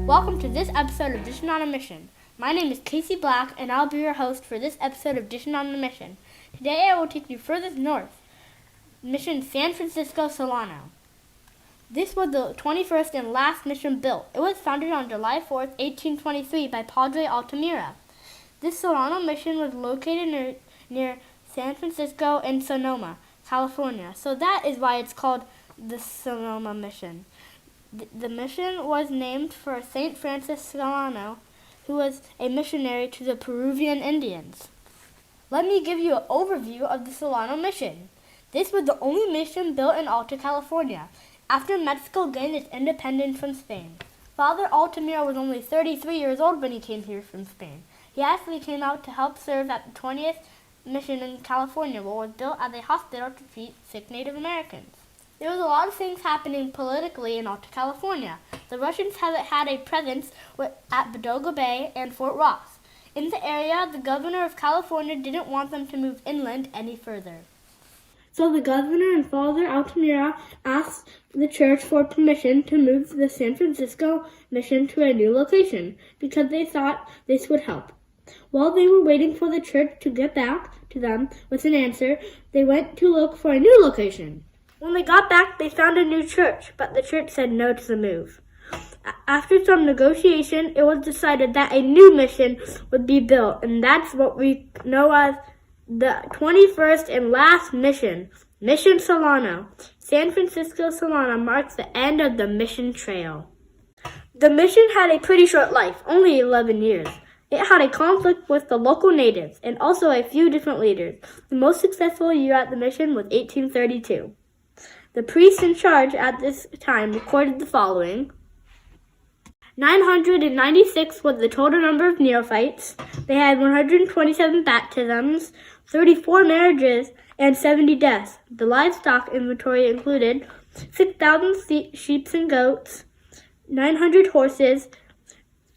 Welcome to this episode of Dishin on a Mission. My name is Casey Black, and I'll be your host for this episode of Dishin on a Mission. Today I will take you furthest north, Mission San Francisco, Solano. This was the 21st and last mission built. It was founded on July 4th, 1823 by Padre Altamira. This Solano mission was located near San Francisco and Sonoma, California, so that is why it's called the Sonoma Mission. The mission was named for St. Francis Solano, who was a missionary to the Peruvian Indians. Let me give you an overview of the Solano mission. This was the only mission built in Alta California after Mexico gained its independence from Spain. Father Altamira was only 33 years old when he came here from Spain. He actually came out to help serve at the 20th mission in California, which was built as a hospital to treat sick Native Americans. There was a lot of things happening politically in Alta California. The Russians had a presence at Badoga Bay and Fort Ross. In the area, the governor of California didn't want them to move inland any further. So the governor and Father Altamira asked the church for permission to move the San Francisco mission to a new location because they thought this would help. While they were waiting for the church to get back to them with an answer, they went to look for a new location. When they got back, they found a new church, but the church said no to the move. After some negotiation, it was decided that a new mission would be built, and that's what we know as the 21st and last mission, Mission Solano. San Francisco Solano marks the end of the mission trail. The mission had a pretty short life, only 11 years. It had a conflict with the local natives and also a few different leaders. The most successful year at the mission was 1832. The priest in charge at this time recorded the following. 996 was the total number of neophytes. They had 127 baptisms, 34 marriages, and 70 deaths. The livestock inventory included 6,000 sheep and goats, 900 horses,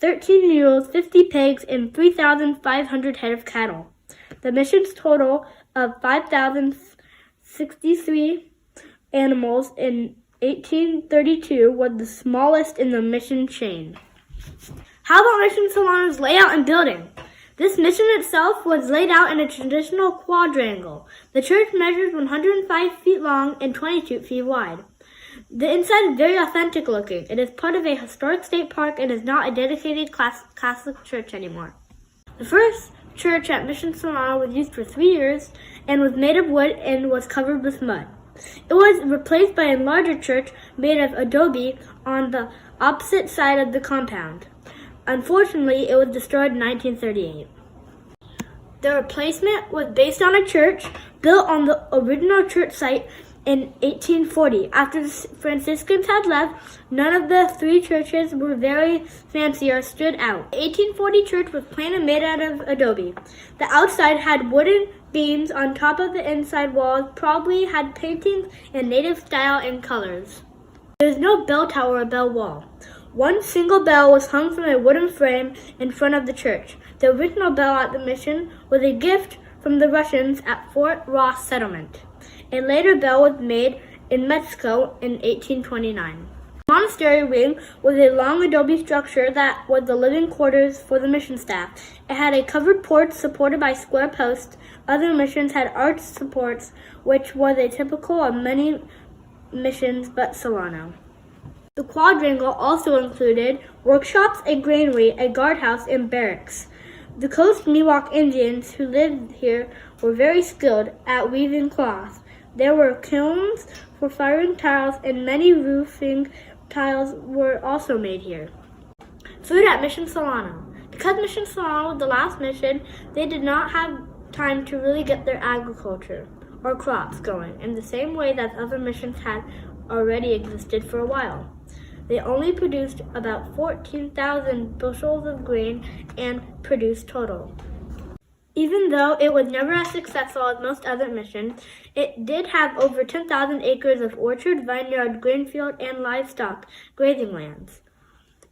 13 mules, 50 pigs, and 3,500 head of cattle. The mission's total of 5,063 animals in 1832 was the smallest in the mission chain. How about Mission Solano's layout and building? This mission itself was laid out in a traditional quadrangle. The church measures 105 feet long and 22 feet wide. The inside is very authentic looking. It is part of a historic state park and is not a dedicated Catholic church anymore. The first church at Mission Solano was used for 3 years and was made of wood and was covered with mud. It was replaced by a larger church made of adobe on the opposite side of the compound. Unfortunately, it was destroyed in 1938. The replacement was based on a church built on the original church site in 1840. After the Franciscans had left, none of the three churches were very fancy or stood out. The 1840 church was plain and made out of adobe. The outside had wooden beams on top of the inside walls, probably had paintings in native style and colors. There is no bell tower or bell wall. One single bell was hung from a wooden frame in front of the church. The original bell at the mission was a gift from the Russians at Fort Ross settlement. A later bell was made in Mexico in 1829. The monastery wing was a long adobe structure that was the living quarters for the mission staff. It had a covered porch supported by square posts. Other missions had arched supports, which was a typical of many missions but Solano. The quadrangle also included workshops, a granary, a guardhouse, and barracks. The Coast Miwok Indians who lived here were very skilled at weaving cloth. There were kilns for firing tiles, and many roofing tiles were also made here. Food at Mission Solano. Because Mission Solano was the last mission, they did not have time to really get their agriculture or crops going in the same way that other missions had already existed for a while. They only produced about 14,000 bushels of grain and produced total. Even though it was never as successful as most other missions, it did have over 10,000 acres of orchard, vineyard, grain field, and livestock grazing lands.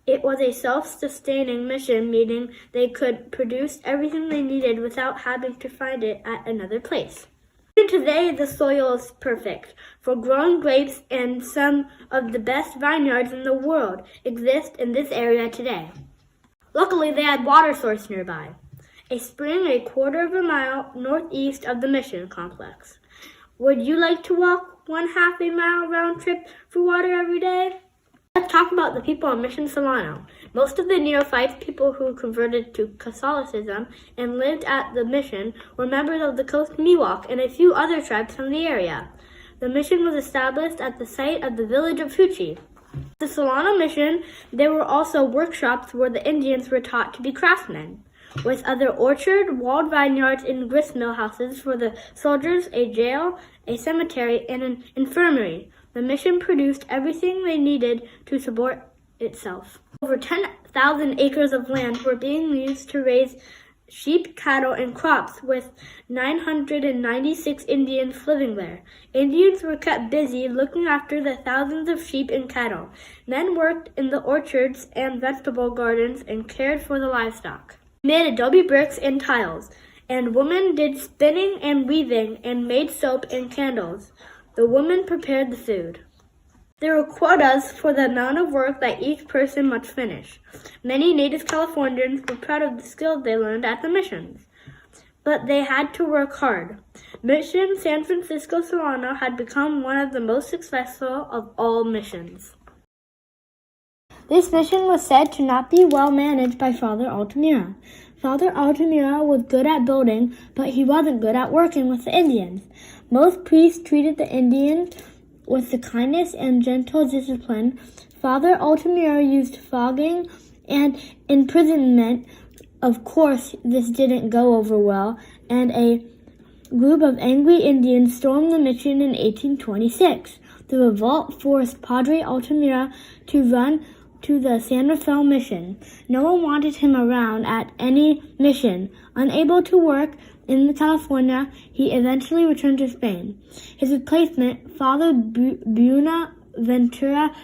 It was a self-sustaining mission, meaning they could produce everything they needed without having to find it at another place. Even today, the soil is perfect for growing grapes, and some of the best vineyards in the world exist in this area today. Luckily, they had water source nearby, a spring a quarter of a mile northeast of the mission complex. Would you like to walk 1/2 a mile round trip for water every day? Let's talk about the people on Mission Solano. Most of the neophytes, people who converted to Catholicism and lived at the mission, were members of the Coast Miwok and a few other tribes from the area. The mission was established at the site of the village of Fuchi. The Solano mission, there were also workshops where the Indians were taught to be craftsmen, with other orchard, walled vineyards, and gristmill houses for the soldiers, a jail, a cemetery, and an infirmary. The mission produced everything they needed to support itself. Over 10,000 acres of land were being used to raise sheep, cattle, and crops, with 996 Indians living there. Indians were kept busy looking after the thousands of sheep and cattle. Men worked in the orchards and vegetable gardens and cared for the livestock. They made adobe bricks and tiles, and women did spinning and weaving and made soap and candles. The women prepared the food. There were quotas for the amount of work that each person must finish. Many native Californians were proud of the skills they learned at the missions, but they had to work hard. Mission San Francisco Solano had become one of the most successful of all missions. This mission was said to not be well managed by Father Altamira. Father Altamira was good at building, but he wasn't good at working with the Indians. Most priests treated the Indians with the kindness and gentle discipline. Father Altamira used flogging and imprisonment. Of course, this didn't go over well, and a group of angry Indians stormed the mission in 1826. The revolt forced Padre Altamira to run to the San Rafael mission. No one wanted him around at any mission. Unable to work in California, he eventually returned to Spain. His replacement, Father Buenaventura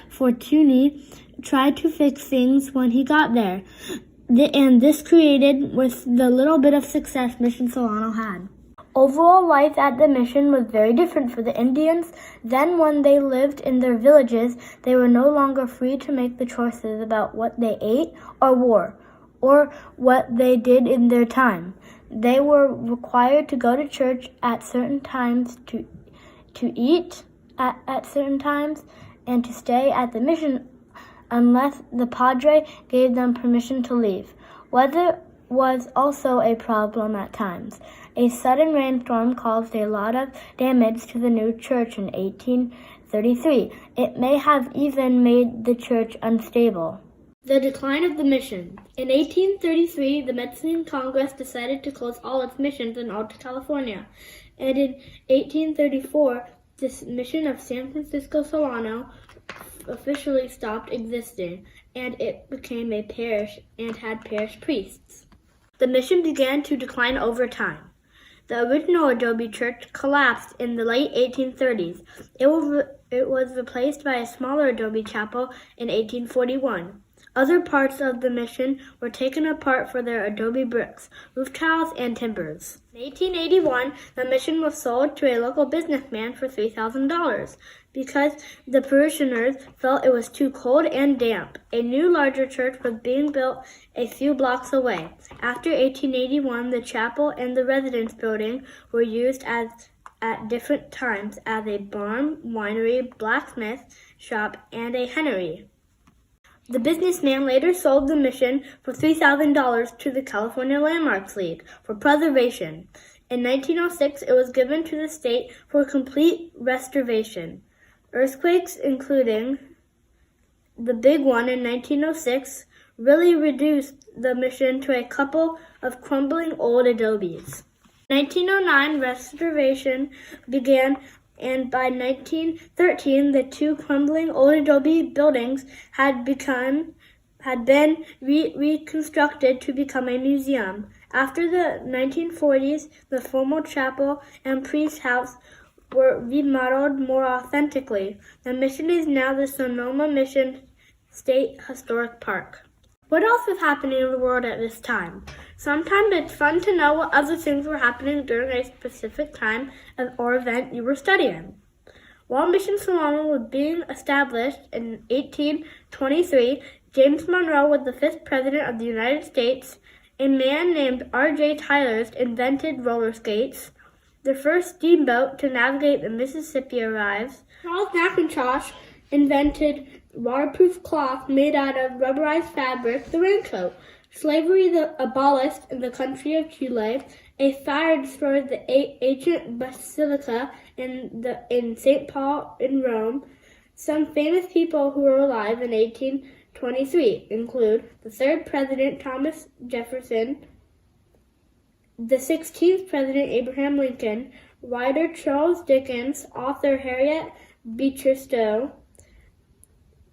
Fortuny, tried to fix things when he got there, and this created with the little bit of success Mission Solano had. Overall life at the mission was very different for the Indians. Then when they lived in their villages, they were no longer free to make the choices about what they ate or wore, or what they did in their time. They were required to go to church at certain times, to eat at certain times, and to stay at the mission unless the padre gave them permission to leave. Weather was also a problem at times. A sudden rainstorm caused a lot of damage to the new church in 1833. It may have even made the church unstable. The decline of the mission. In 1833, the Mexican Congress decided to close all its missions in Alta California, and in 1834, this mission of San Francisco Solano officially stopped existing, and it became a parish and had parish priests. The mission began to decline over time. The original adobe church collapsed in the late 1830s. It was replaced by a smaller adobe chapel in 1841. Other parts of the mission were taken apart for their adobe bricks, roof tiles, and timbers. In 1881, the mission was sold to a local businessman for $3,000 because the parishioners felt it was too cold and damp. A new, larger church was being built a few blocks away. After 1881, the chapel and the residence building were used at different times as a barn, winery, blacksmith shop, and a hennery. The businessman later sold the mission for $3,000 to the California Landmarks League for preservation. In 1906, it was given to the state for complete restoration. Earthquakes, including the big one in 1906, really reduced the mission to a couple of crumbling old adobes. In 1909, restoration began, and by 1913, the two crumbling old adobe buildings had been reconstructed to become a museum. After the 1940s, the former chapel and priest house were remodeled more authentically. The mission is now the Sonoma Mission State Historic Park. What else was happening in the world at this time? Sometimes it's fun to know what other things were happening during a specific time or event you were studying. While Mission Solano was being established in 1823, James Monroe was the 5th President of the United States. A man named R.J. Tyler invented roller skates. The first steamboat to navigate the Mississippi arrives. Charles McIntosh invented waterproof cloth made out of rubberized fabric, the raincoat. Slavery abolished in the country of Chile. A fire destroyed the ancient basilica in St. Paul in Rome. Some famous people who were alive in 1823 include the 3rd President Thomas Jefferson, the 16th President Abraham Lincoln, writer Charles Dickens, author Harriet Beecher Stowe,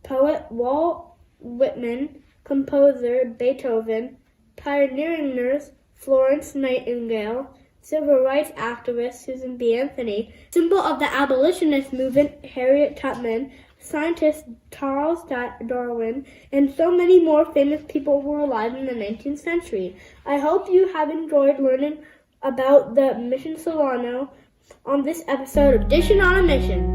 poet Walt Whitman, composer Beethoven, pioneering nurse Florence Nightingale, civil rights activist Susan B. Anthony, symbol of the abolitionist movement Harriet Tubman, scientist Charles Darwin, and so many more famous people who were alive in the 19th century. I hope you have enjoyed learning about the Mission Solano on this episode of Dishin on a Mission.